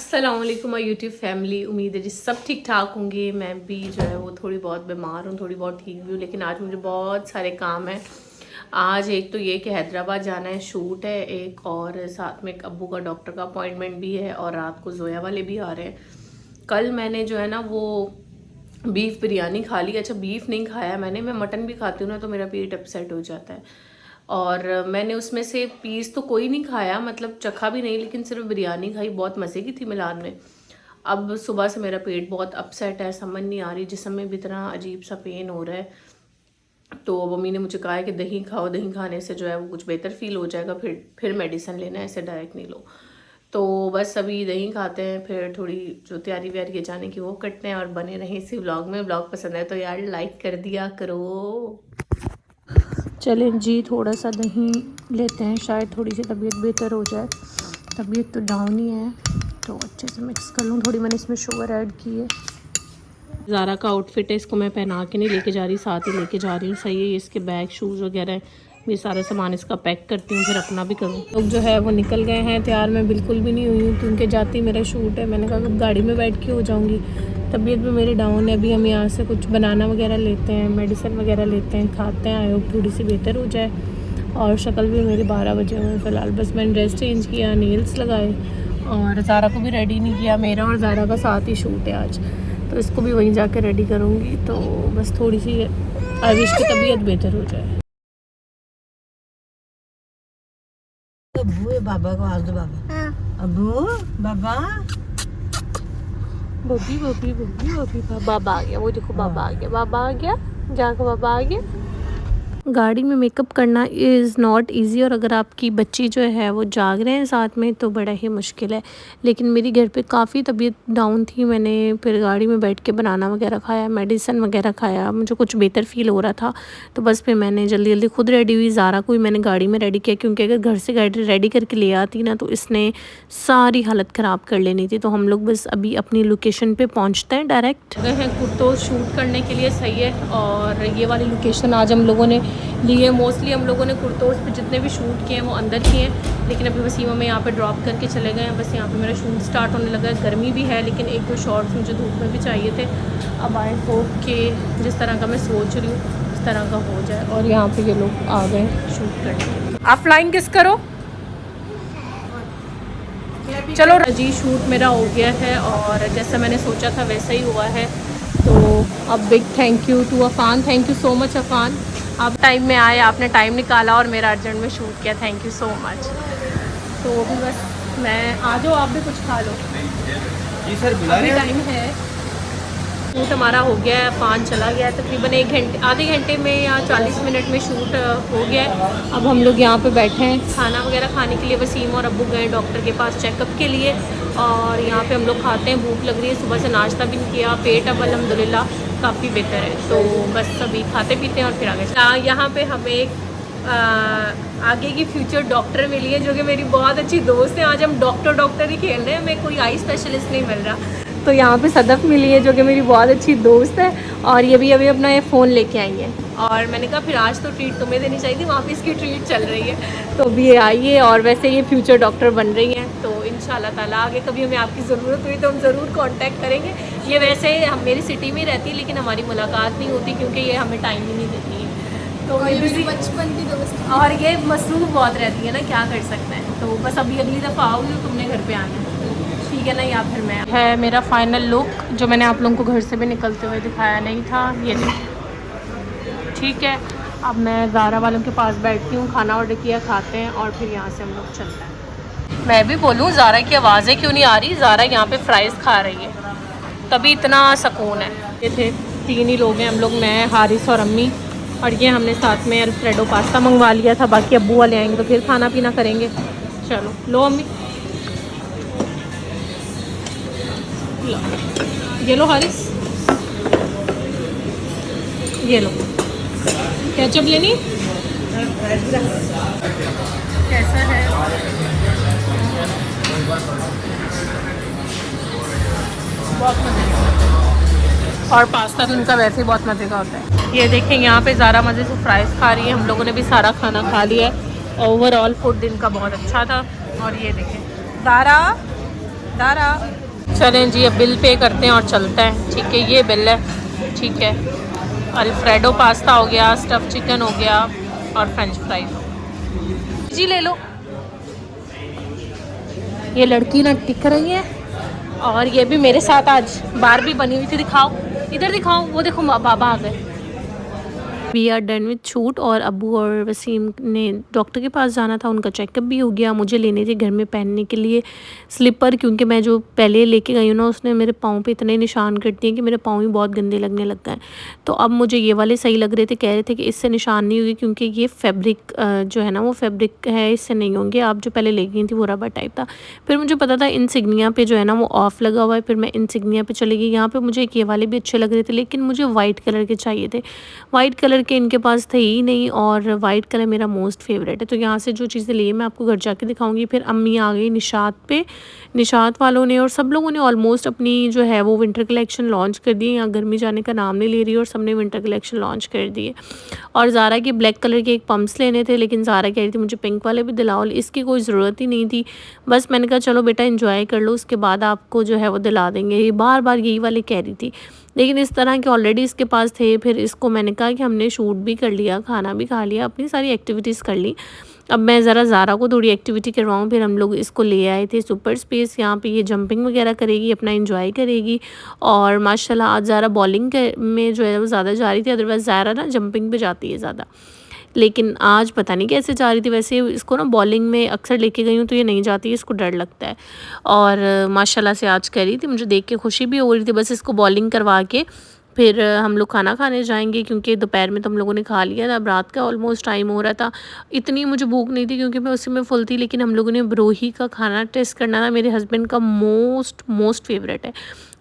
अस्सलाम वालेकुम my YouTube family. उम्मीद है जी सब ठीक ठाक होंगे। मैं भी जो है वो थोड़ी बहुत बीमार हूँ, थोड़ी बहुत ठीक भी हूँ, लेकिन आज मुझे बहुत सारे काम हैं। आज एक तो ये कि हैदराबाद जाना है, शूट है एक, और साथ में एक अब्बू का डॉक्टर का अपॉइंटमेंट भी है, और रात को जोया वाले भी आ रहे हैं। कल मैंने जो है ना वो बीफ बिरयानी खा ली। अच्छा, बीफ नहीं खाया मैंने, मैं मटन भी खाती हूँ ना तो मेरा पेट अपसेट हो जाता है। और मैंने उसमें से पीस तो कोई नहीं खाया, मतलब चखा भी नहीं, लेकिन सिर्फ बिरयानी खाई। बहुत मज़े की थी मिलान में। अब सुबह से मेरा पेट बहुत अपसेट है, समझ नहीं आ रही, जिस्म में भी इतना अजीब सा पेन हो रहा है। तो मम्मी ने मुझे कहा है कि दही खाओ, दही खाने से जो है वो कुछ बेहतर फील हो जाएगा, फिर मेडिसिन लेना है, ऐसे डायरेक्ट नहीं लो। तो बस अभी दही खाते हैं, फिर थोड़ी जो तैयारी व्यारी है जाने की वो करते हैं, और बने रहें इसी व्लॉग में। व्लॉग पसंद है तो यार लाइक कर दिया करो। चलें जी, थोड़ा सा दही लेते हैं, शायद थोड़ी सी तबीयत बेहतर हो जाए। तबीयत तो डाउन ही है, तो अच्छे से मिक्स कर लूँ। थोड़ी मैंने इसमें शुगर ऐड की है। ज़ारा का आउटफिट है, इसको मैं पहना के नहीं लेके जा रही, साथ ही लेके जा रही हूँ। सही है, इसके बैग शूज़ वगैरह ये सारा सामान इसका पैक करती हूँ, फिर अपना भी करूँ। लोग जो है वो निकल गए हैं तैयार, मैं बिल्कुल भी नहीं हुई हूँ क्योंकि जाती मेरा शूट है। मैंने कहा अब गाड़ी में बैठ के हो जाऊँगी, तबीयत भी मेरी डाउन है। अभी हम यहाँ से कुछ बनाना वगैरह लेते हैं, मेडिसिन वगैरह लेते हैं, खाते हैं, आयोग थोड़ी सी बेहतर हो जाए। और शक्ल भी मेरी 12 बजे हुए फ़िलहाल। बस मैंने ड्रेस चेंज किया, नेल्स लगाए, और ज़ारा को भी रेडी नहीं किया। मेरा और ज़ारा का साथ ही शूट है आज, तो इसको भी वहीं जाके रेडी करूँगी। तो बस थोड़ी सी आयुष की तबीयत बेहतर हो जाए। अब्बू है, बाबा को आवाज दो। बाबा अब्बू, बाबा बब्बी बब्बी बब्बी बब्बी, बाबा आ गया। वो देखो बाबा आ गया, बाबा आ गया, जाकर बाबा आ गया। गाड़ी में मेकअप करना इज़ नॉट इजी, और अगर आपकी बच्ची जो है वो जाग रहे हैं साथ में तो बड़ा ही मुश्किल है। लेकिन मेरी घर पे काफ़ी तबीयत डाउन थी, मैंने फिर गाड़ी में बैठ के बनाना वगैरह खाया, मेडिसिन वगैरह खाया, मुझे कुछ बेहतर फ़ील हो रहा था। तो बस फिर मैंने जल्दी जल्दी खुद रेडी हुई। ज़ारा को भी मैंने गाड़ी में रेडी किया, क्योंकि अगर घर से गाड़ी रेडी करके ले आती ना तो इसने सारी हालत ख़राब कर लेनी थी। तो हम लोग बस अभी अपनी लोकेशन पर पहुँचते हैं डायरेक्ट। गए हैं कुर्तोज शूट करने के लिए, सही है। और ये वाली लोकेशन आज हम लोगों ने लिए। मोस्टली हम लोगों ने कुर्तोज़ पे जितने भी शूट किए हैं वो अंदर किए हैं, लेकिन अभी वसीमा में यहाँ पे ड्रॉप करके चले गए हैं। बस यहाँ पे मेरा शूट स्टार्ट होने लगा है। गर्मी भी है, लेकिन एक दो शॉर्ट्स मुझे धूप में भी चाहिए थे। अब आई होप कि जिस तरह का मैं सोच रही हूँ उस तरह का हो जाए। और यहाँ पे ये लोग आ गए शूट करने। आप फ्लाइंग किस करो, चलो जी। शूट मेरा हो गया है, और जैसा मैंने सोचा था वैसा ही हुआ है। तो अब big thank you to Afan, thank you so much Afan. आप टाइम में आए, आपने टाइम निकाला और मेरा अर्जेंट में शूट किया, थैंक यू सो मच। तो अभी बस मैं आ जाओ, आप भी कुछ खा लो जी सर, अभी टाइम है। शूट हमारा हो गया है, अफान चला गया है। तकरीबन 1 घंटे, आधे घंटे में या 40 मिनट में शूट हो गया है। अब हम लोग यहाँ पे बैठे हैं खाना वगैरह खाने के लिए। वसीम और अब्बू गए डॉक्टर के पास चेकअप के लिए, और यहाँ पे हम लोग खाते हैं। भूख लग रही है, सुबह से नाश्ता भी नहीं किया, पेट अब अल्हम्दुलिल्लाह काफ़ी बेहतर है। तो बस अभी खाते पीते हैं और फिर आगे। यहाँ पे हमें एक आगे की फ्यूचर डॉक्टर मिली है, जो कि मेरी बहुत अच्छी दोस्त है। आज हम डॉक्टर ही खेल रहे हैं, हमें कोई आई स्पेशलिस्ट नहीं मिल रहा। तो यहाँ पे सदफ मिली है, जो कि मेरी बहुत अच्छी दोस्त है, और ये भी अभी अपना ये फ़ोन लेके आई है। और मैंने कहा फिर आज तो ट्रीट तुम्हें देनी चाहिए थी, वहाँ पे इसकी ट्रीट चल रही है। तो अभी ये आई है, और वैसे ये फ्यूचर डॉक्टर बन रही हैं। तो इंशाल्लाह ताला आगे कभी हमें आपकी ज़रूरत हुई तो हम ज़रूर कांटेक्ट करेंगे। ये वैसे हम मेरी सिटी में रहती है, लेकिन हमारी मुलाकात नहीं होती क्योंकि ये हमें टाइम ही नहीं देती है। तो ये बचपन की दोस्त, और ये मसरूफ़ बहुत रहती है ना, क्या कर सकते हैं। तो बस अभी अगली दफ़ा आओगी तो तुमने घर पे आना है, ठीक है ना, या फिर मैं। है मेरा फाइनल लुक, जो मैंने आप लोगों को घर से भी निकलते हुए दिखाया नहीं था, ये देखिए, ठीक है। अब मैं ज़ारा वालों के पास बैठती हूँ, खाना ऑर्डर किया, खाते हैं, और फिर यहाँ से हम लोग चलते हैं। मैं भी बोलूँ ज़ारा की आवाज़ें क्यों नहीं आ रही। ज़ारा यहाँ पे फ्राइज़ खा रही है, तभी इतना सुकून है। ये थे 3 ही लोग हैं हम लोग, मैं, हारिस और अम्मी। और ये हमने साथ में अल्फ्रेडो पास्ता मंगवा लिया था, बाकी अब्बू वाले आएंगे तो फिर खाना पीना करेंगे। चलो लो अम्मी, लो, ये लो हारिस, ये लो। केचप लेनी, कैसा है? बहुत मज़े का, और पास्ता तो इनका वैसे ही बहुत मज़े का होता है। ये देखें यहाँ पे ज़ारा मज़े से फ्राइज़ खा रही है, हम लोगों ने भी सारा खाना खा लिया है। ओवरऑल फूड इनका बहुत अच्छा था। और ये देखें ज़ारा, तारा चलें जी, अब बिल पे करते हैं और चलते हैं। ठीक है, ये बिल है। ठीक है, अल्फ्रेडो पास्ता हो गया, स्टफ़ चिकन हो गया और फ्रेंच फ्राइज जी ले लो। ये लड़की ना टिक रही है और ये भी मेरे साथ आज बारबी बनी हुई थी। दिखाओ, इधर दिखाओ, वो देखो बाबा आ गए। We are done with shoot और अब्बू और वसीम ने डॉक्टर के पास जाना था, उनका चेकअप भी हो गया। मुझे लेने थे घर में पहनने के लिए स्लीपर, क्योंकि मैं जो पहले लेके गई हूँ ना उसने मेरे पाँव पे इतने निशान कर दिए कि मेरे पाँव ही बहुत गंदे लगने लग गए। तो अब मुझे ये वाले सही लग रहे थे। कह रहे थे कि इससे निशान नहीं होगी क्योंकि ये फैब्रिक जो है ना वो फैब्रिक है, इससे नहीं होंगे। आप जो पहले ले गई थी वो रबर टाइप था। फिर मुझे पता था इंसिग्निया पे जो है ना वो ऑफ लगा हुआ है, फिर मैं इंसिग्निया पे चली गई। यहाँ पे मुझे एक ये वाले भी अच्छे लग रहे थे, लेकिन मुझे वाइट कलर के चाहिए थे। वाइट कलर के इनके पास थे ही नहीं और वाइट कलर मेरा मोस्ट फेवरेट है। तो यहाँ से जो चीज़ें लिए मैं आपको घर जाके दिखाऊंगी। फिर अम्मी आ गई निशात पे, निशात वालों ने और सब लोगों ने ऑलमोस्ट अपनी जो है वो विंटर कलेक्शन लॉन्च कर दी। यहाँ गर्मी जाने का नाम नहीं ले रही और सबने विंटर कलेक्शन लॉन्च कर दिए। और ज़ारा के ब्लैक कलर के एक पम्प्स लेने थे, लेकिन ज़ारा कह रही थी मुझे पिंक वाले भी दिलाओ। इसकी कोई ज़रूरत ही नहीं थी, बस मैंने कहा चलो बेटा इंजॉय कर लो, उसके बाद आपको जो है वो दिला देंगे। ये बार बार यही वाले कह रही थी, लेकिन इस तरह के ऑलरेडी इसके पास थे। फिर इसको मैंने कहा कि हमने शूट भी कर लिया, खाना भी खा लिया, अपनी सारी एक्टिविटीज़ कर ली। अब मैं ज़रा ज़ारा को थोड़ी एक्टिविटी करवाऊँ। फिर हम लोग इसको ले आए थे सुपर स्पेस। यहाँ पे ये जंपिंग वगैरह करेगी, अपना एंजॉय करेगी। और माशाल्लाह आज ज़ारा बॉलिंग में जो है वो ज़्यादा जा रही थी, अदरवाइज़ ज़ारा ना जंपिंग पे जाती है ज़्यादा, लेकिन आज पता नहीं कैसे जा रही थी। वैसे इसको ना बॉलिंग में अक्सर लेके गई हूँ तो ये नहीं जाती है, इसको डर लगता है। और माशाल्लाह से आज कर रही थी, मुझे देख के खुशी भी हो रही थी। बस इसको बॉलिंग करवा के फिर हम लोग खाना खाने जाएंगे, क्योंकि दोपहर में तो हम लोगों ने खा लिया था। अब रात का ऑलमोस्ट टाइम हो रहा था। इतनी मुझे भूख नहीं थी क्योंकि मैं उसी में फुल थी, लेकिन हम लोगों ने ब्रोही का खाना टेस्ट करना था। मेरे हस्बैंड का मोस्ट फेवरेट है।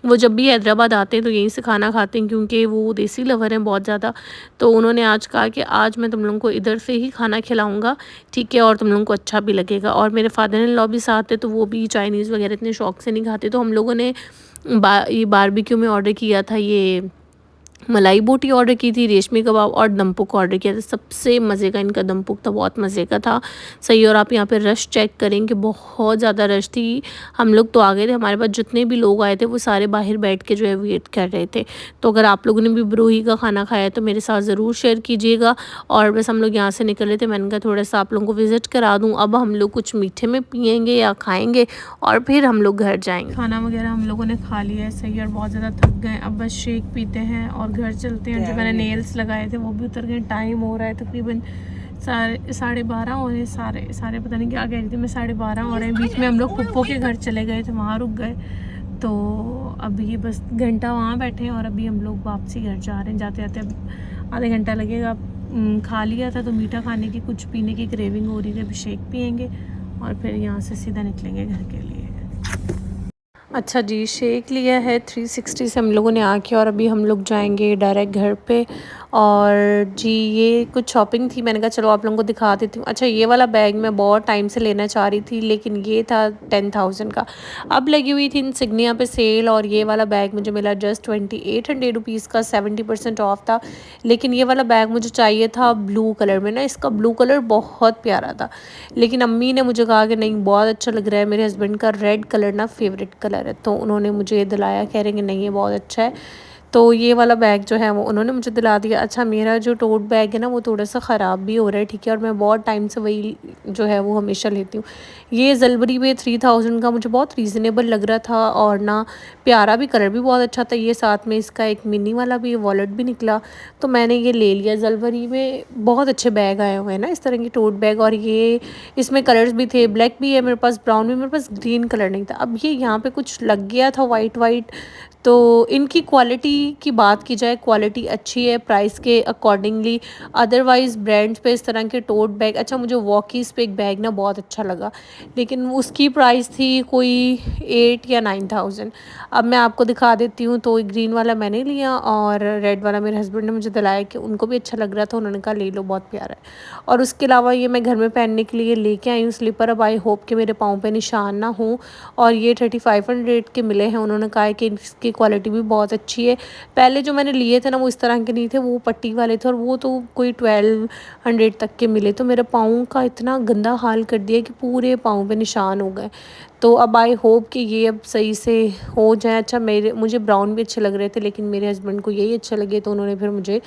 वो जब भी हैदराबाद आते हैं तो यहीं से खाना खाते हैं, क्योंकि वो देसी लवर हैं बहुत ज़्यादा। तो उन्होंने आज कहा कि आज मैं तुम लोगों को इधर से ही खाना खिलाऊंगा, ठीक है, और तुम लोगों को अच्छा भी लगेगा। और मेरे फादर इन लॉ भी साथ थे, तो वो भी चाइनीज़ वगैरह इतने शौक से नहीं खाते। तो हम लोगों ने ये बारबेक्यू में ऑर्डर किया था, ये मलाई बोटी ऑर्डर की थी, रेशमी कबाब और दमपुक ऑर्डर किया था। सबसे मज़े का इनका दमपुक था, बहुत मज़े का था सही। और आप यहाँ पे रश चेक करें कि बहुत ज़्यादा रश थी। हम लोग तो आ गए थे, हमारे पास जितने भी लोग आए थे वो सारे बाहर बैठ के जो है वेट कर रहे थे। तो अगर आप लोगों ने भी ब्रोही का खाना खाया तो मेरे साथ ज़रूर शेयर कीजिएगा। और बस हम लोग यहाँ से निकल रहे थे, मैंने कहा थोड़ा सा आप लोगों को विज़िट करा दूँ। अब हम लोग कुछ मीठे में पियेंगे या खाएँगे और फिर हम लोग घर जाएँगे। खाना वगैरह हम लोगों ने खा लिया है सही, और बहुत ज़्यादा थक गए। अब बस शेक पीते हैं और घर चलते हैं। जो मैंने नेल्स लगाए थे वो भी उतर गए। टाइम हो रहा है तकरीबन 12:30 हो रहे हैं, सारे पता नहीं क्या कह रही थी मैं, 12:30 हो रहे हैं। बीच में हम लोग पुप्पो के घर चले गए थे, वहाँ रुक गए। तो अभी बस घंटा वहाँ बैठे हैं और अभी हम लोग वापसी घर जा रहे हैं। जाते जाते अब आधे घंटा लगेगा। खा लिया था तो मीठा खाने की, कुछ पीने की क्रेविंग हो रही थी, अभी शेक पियेंगे और फिर यहाँ से सीधा निकलेंगे घर के लिए। अच्छा जी, शेक लिया है 360 से हम लोगों ने आके, और अभी हम लोग जाएंगे डायरेक्ट घर पे। और जी ये कुछ शॉपिंग थी, मैंने कहा चलो आप लोगों को दिखा देती हूँ। अच्छा, ये वाला बैग मैं बहुत टाइम से लेना चाह रही थी, लेकिन ये था 10,000 का। अब लगी हुई थी इंसिग्निया पे सेल, और ये वाला बैग मुझे मिला जस्ट 2800 रुपीज़ का, 70% ऑफ था। लेकिन ये वाला बैग मुझे चाहिए था ब्लू कलर में ना, इसका ब्लू कलर बहुत प्यारा था। लेकिन अम्मी ने मुझे कहा कि नहीं बहुत अच्छा लग रहा है, मेरे हस्बैंड का रेड कलर ना फेवरेट कलर है, तो उन्होंने मुझे दिलाया, कह रहे कि नहीं ये बहुत अच्छा है। तो ये वाला बैग जो है वो उन्होंने मुझे दिला दिया। अच्छा, मेरा जो टोट बैग है ना वो थोड़ा सा ख़राब भी हो रहा है, ठीक है, और मैं बहुत टाइम से वही जो है वो हमेशा लेती हूँ। ये जलबरी पे 3000 का मुझे बहुत रीज़नेबल लग रहा था, और ना प्यारा भी, कलर भी बहुत अच्छा था। ये साथ में इसका एक मिनी वाला भी वॉलेट भी निकला, तो मैंने ये ले लिया। जलबरी में बहुत अच्छे बैग आए हुए हैं ना इस तरह की टोट बैग, और ये इसमें कलर्स भी थे, ब्लैक भी है मेरे पास, ब्राउन भी, मेरे पास ग्रीन कलर नहीं था। अब ये यहाँ पे कुछ लग गया था वाइट। तो इनकी क्वालिटी की बात की जाए, क्वालिटी अच्छी है प्राइस के अकॉर्डिंगली। अदरवाइज़ ब्रांड्स पे इस तरह के टोट बैग, अच्छा मुझे वॉकीज़ पे एक बैग ना बहुत अच्छा लगा, लेकिन उसकी प्राइस थी कोई 8 या 9,000। अब मैं आपको दिखा देती हूँ। तो ग्रीन वाला मैंने लिया और रेड वाला मेरे हस्बैंड ने मुझे दिलाया कि उनको भी अच्छा लग रहा था, उन्होंने कहा ले लो बहुत प्यारा है। और उसके अलावा ये मैं घर में पहनने के लिए लेके आई हूँ स्लीपर। अब आई होप कि मेरे पाँव पे निशान ना हो। और ये 3500 के मिले हैं, उन्होंने कहा है कि इसकी क्वालिटी भी बहुत अच्छी है। पहले जो मैंने लिए थे ना वो इस तरह के नहीं थे, वो पट्टी वाले थे और वो तो कोई 1200 तक के मिले। तो मेरे पाँव का इतना गंदा हाल कर दिया कि पूरे पाँव पे निशान हो गए। तो अब आई होप कि ये अब सही से हो जाए। अच्छा, मुझे ब्राउन भी अच्छे लग रहे थे लेकिन मेरे हस्बैंड को यही अच्छे लगे तो उन्होंने फिर मुझे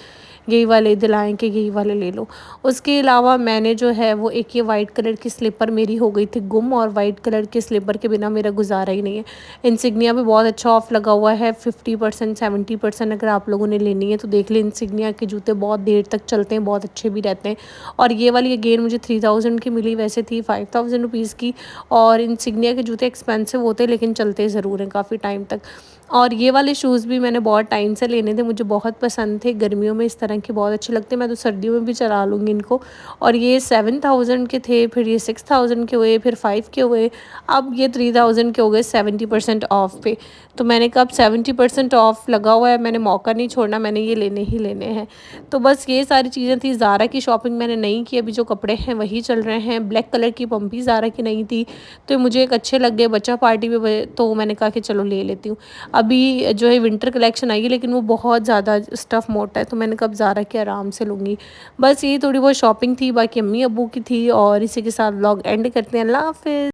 यही वाले दिलाएं कि यही वाले ले लो। उसके अलावा मैंने जो है वो एक ये वाइट कलर की स्लीपर मेरी हो गई थी गुम, और वाइट कलर के स्लीपर के बिना मेरा गुजारा ही नहीं है। इंसिग्निया पे बहुत अच्छा ऑफ लगा हुआ है, 50% 70%। अगर आप लोगों ने लेनी है तो देख लें, इंसिग्निया के जूते बहुत देर तक चलते हैं, बहुत अच्छे भी रहते हैं। और ये वाली अगेन मुझे 3000 की मिली, वैसे थी 5000 रुपीज़ की। और इंसिग्निया के जूते एक्सपेंसिव होते हैं लेकिन चलते ज़रूर हैं काफ़ी टाइम तक। और ये वाले शूज़ भी मैंने बहुत टाइम से लेने थे, मुझे बहुत पसंद थे, गर्मियों में इस तरह के बहुत अच्छे लगते हैं, मैं तो सर्दियों में भी चला लूँगी इनको। और ये 7000 के थे, फिर ये 6000 के हुए, फिर 5 के हुए, अब ये 3000 के हो गए 70% ऑफ पे। तो मैंने कहा अब 70% ऑफ लगा हुआ है, मैंने मौका नहीं छोड़ना, मैंने ये लेने ही लेने हैं। तो बस ये सारी चीज़ें थी। ज़ारा की शॉपिंग मैंने नहीं की, अभी जो कपड़े हैं वही चल रहे हैं। ब्लैक कलर की पम्पी ज़ारा की नहीं थी तो मुझे एक अच्छे लग गए बच्चा पार्टी में, तो मैंने कहा कि चलो ले लेती हूँ। अभी जो है विंटर कलेक्शन आई है लेकिन वो बहुत ज़्यादा स्टफ़ मोटा है, तो मैंने कब ज़ारा के आराम से लूँगी। बस ये थोड़ी बहुत शॉपिंग थी, बाकी अम्मी अब्बू की थी। और इसी के साथ व्लॉग एंड करते हैं। अल्लाह हाफ़िज़।